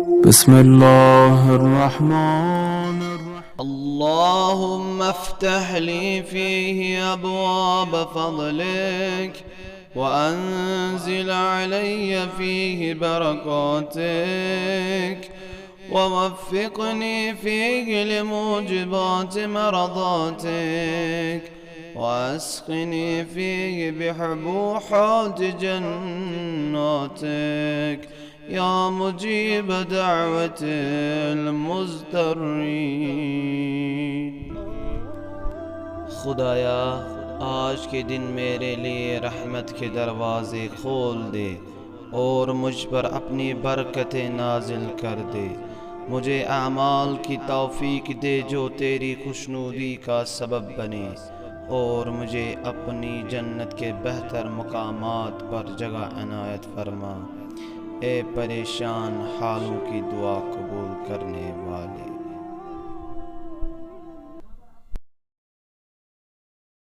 बिस्मिल्लाहिर्रहमानिर्रहीम। अल्लाहुम्मा अफ्तह ली फीही अबवाब फ़ज़लिक व अंज़िल अलैया फीही बरकातिक व वफ़्फ़िक़नी फीही लिमूजिबाति मरज़ातिक व अस्क़िनी फीही बिहुबूहाति जन्नातिक या मुजीब दावतिल मुज़्तर्रीन। खुदाया, आज के दिन मेरे लिए रहमत के दरवाज़े खोल दे और मुझ पर अपनी बरकतें नाजिल कर दे। मुझे अमाल की तौफ़ीक दे जो तेरी खुशनुदी का सबब बने, और मुझे अपनी जन्नत के बेहतर मुकामात पर जगह इनायत फरमा। ए परेशान हालों की दुआ कबूल करने वाले।